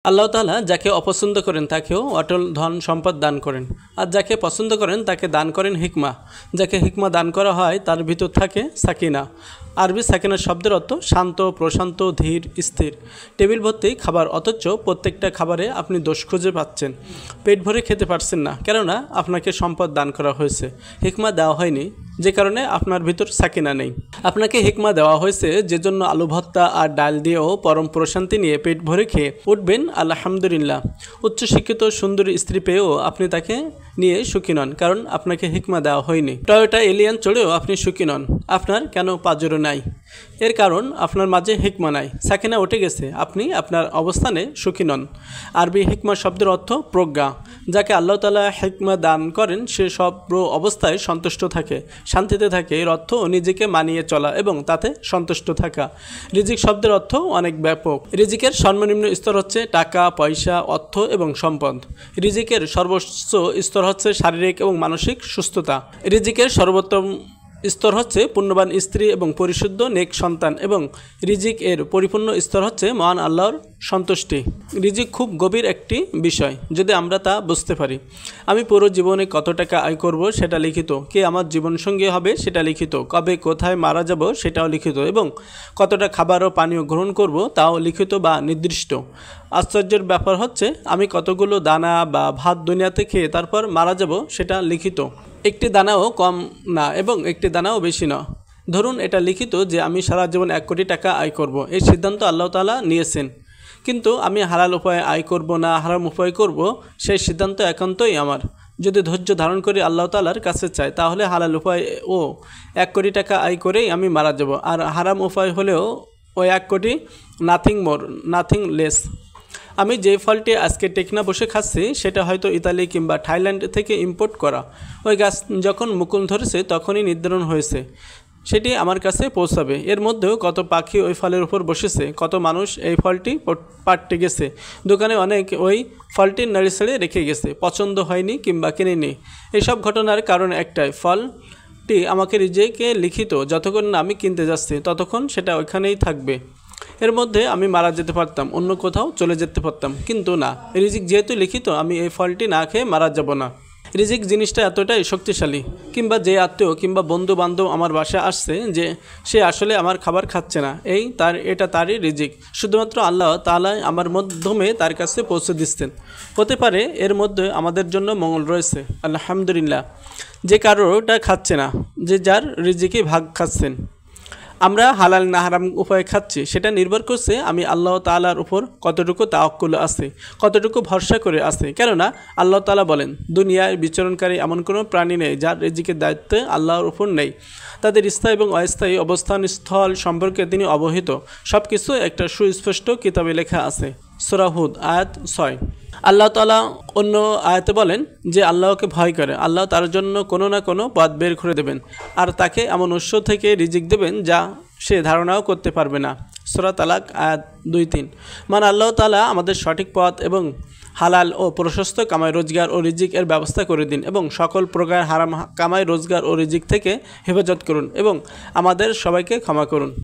আল্লাহ তাআলা যাকে অপছন্দ করেন তাকেও অটল ধন সম্পদ দান করেন, আর যাকে পছন্দ করেন তাকে দান করেন হিকমা। যাকে হিকমা দান করা হয় তার ভিতর থাকে সাকিনা। আরবি সাকিনা শব্দের অর্থ শান্ত, প্রশান্ত, ধীর, স্থির। টেবিল ভর্তি খাবার, অথচ প্রত্যেকটা খাবারে আপনি দোষ খুঁজে পাচ্ছেন। পেট ভরে খেতে পারছেন না, কেননা আপনাকে সম্পদ দান করা হয়েছে, হিকমা দেওয়া হয়নি, যে কারণে আপনার ভিতর সাকিনা নেই। আপনাকে হিকমা দেওয়া হয়েছে যে জন্য আলু ভর্তা আর ডাল দিয়েও পরম প্রশান্তি নিয়ে পেট ভরে খেয়ে উঠবেন আলহামদুলিল্লাহ। উচ্চশিক্ষিত সুন্দরী স্ত্রী পেয়েও আপনি তাকে নিয়ে সুখী নন, কারণ আপনাকে হিকমা দেওয়া হয়নি। টয়োটা এলিয়ান চড়েও আপনি সুখী নন, আপনার কেন পাজরো নাই? এর কারণ আপনার মাঝে হিকমা নাই, সাকিনা উঠে গেছে, আপনি আপনার অবস্থানে সুখী নন। আরবি হিকমা শব্দের অর্থ প্রজ্ঞা। যাকে আল্লাহ তাআলা হিকমা দান করেন সে সব অবস্থায় সন্তুষ্ট থাকে, শান্তিতে থাকে। এর অর্থ নিজেকে মানিয়ে চলা এবং তাতে সন্তুষ্ট থাকা। রিজিক শব্দের অর্থ অনেক ব্যাপক। রিজিকের সর্বনিম্ন স্তর হচ্ছে টাকা, পয়সা, অর্থ এবং সম্পদ। রিজিকের সর্বোচ্চ স্তর হচ্ছে শারীরিক এবং মানসিক সুস্থতা। রিজিকের সর্বোত্তম স্তর হচ্ছে পুণ্যবান স্ত্রী এবং পরিশুদ্ধ নেক সন্তান, এবং রিজিক এর পরিপূর্ণ স্তর হচ্ছে মহান আল্লাহর সন্তুষ্টি। রিজিক খুব গভীর একটি বিষয়, যদি আমরা তা বুঝতে পারি। আমি পুরো জীবনে কত টাকা আয় করব সেটা লিখিত, কে আমার জীবনসঙ্গী হবে সেটা লিখিত, কবে কোথায় মারা যাব সেটাও লিখিত, এবং কতটা খাবার ও পানীয় গ্রহণ করব তাও লিখিত বা নির্দিষ্ট। আশ্চর্যের ব্যাপার হচ্ছে আমি কতগুলো দানা বা ভাত দুনিয়াতে খেয়ে তারপর মারা যাব সেটা লিখিত। একটি দানাও কম না এবং একটি দানাও বেশি না। ধরুন এটা লিখিত যে আমি সারা জীবন 1 কোটি টাকা আয় করব, এই সিদ্ধান্ত আল্লাহ তাআলা নিয়েছেন। কিন্তু আমি হালাল উপায়ে আয় করব না হারাম উপায়ে করব, সেই সিদ্ধান্ত একান্তই আমার। যদি ধৈর্য ধারণ করে আল্লাহ তাআলার কাছে চাই, তাহলে হালাল উপায় ও 1 কোটি টাকা আয় করেই আমি মারা যাব, আর হারাম উপায় হলেও ওই 1 কোটি, নাথিং মোর নাথিং লেস। আমি যে ফলটি আজকে টেকনা বসে খাচ্ছি সেটা হয়তো ইতালি কিংবা থাইল্যান্ড থেকে ইম্পোর্ট করা। ওই গাছ যখন মুকুল ধরেছে তখনই নির্ধারণ হয়েছে সেটি আমার কাছে পৌঁছাবে। এর মধ্যেও কত পাখি ওই ফলের উপর বসেছে, কত মানুষ এই ফলটি পাড়তে গেছে, দোকানে অনেক ওই ফলটি নাড়ি ছেড়ে রেখে গেছে, পছন্দ হয়নি কিংবা কিনেনি। এইসব ঘটনার কারণ একটাই, ফলটি আমাকে রিজিকে লিখিত, যতক্ষণ না আমি কিনতে যাচ্ছি ততক্ষণ সেটা ওইখানেই থাকবে। এর মধ্যে আমি মারা যেতে পারতাম, অন্য কোথাও চলে যেতে পারতাম, কিন্তু না, রিজিক যেহেতু লিখিত আমি এই ফলটি না খেয়ে মারা যাব না। রিজিক জিনিসটা এতটাই শক্তিশালী, কিংবা যে আত্মীয় কিংবা বন্ধু বান্ধব আমার বাসায় আসছে যে সে আসলে আমার খাবার খাচ্ছে না, এটা তারই রিজিক, শুধুমাত্র আল্লাহ তাআলা আমার মাধ্যমে তার কাছে পৌঁছে দিচ্ছেন। হতে পারে এর মধ্যে আমাদের জন্য মঙ্গল রয়েছে, আলহামদুলিল্লাহ। যে কারোটা খাচ্ছে না, যে যার রিজিকে ভাগ খাচ্ছেন। আমরা হালাল না হারাম উপায়ে খাচ্ছি সেটা নির্ভর করছে আমি আল্লাহ তাআলার উপর কতটুকু তাওয়াক্কুল আছে, কতটুকু ভরসা করে আছে। কেননা আল্লাহ তাআলা বলেন, দুনিয়ায় বিচরণকারী এমন কোনো প্রাণী নেই যার রিজিকের দায়িত্ব আল্লাহর উপর নেই। তাদের স্থায়ী এবং অস্থায়ী অবস্থান স্থল সম্পর্কে তিনি অবহিত। সব কিছু একটা সুস্পষ্ট কিতাবে লেখা আছে। সূরা হুদ আয়াত 6। আল্লাহ তাআলা অন্য আয়াতে বলেন যে আল্লাহকে ভয় করে, আল্লাহ তার জন্য কোনো না কোনো পথ বের করে দেবেন, আর তাকে এমন উৎস থেকে রিজিক দেবেন যা সে ধারণাও করতে পারবে না। সূরা তালাক আয়াত 2-3। মানে আল্লাহ তাআলা আমাদের সঠিক পথ এবং হালাল ও প্রশস্ত কামাই রোজগার ও রিজিক এর ব্যবস্থা করে দিন, এবং সকল প্রকার হারাম কামাই রোজগার ও রিজিক থেকে হেফাজত করুন, এবং আমাদের সবাইকে ক্ষমা করুন।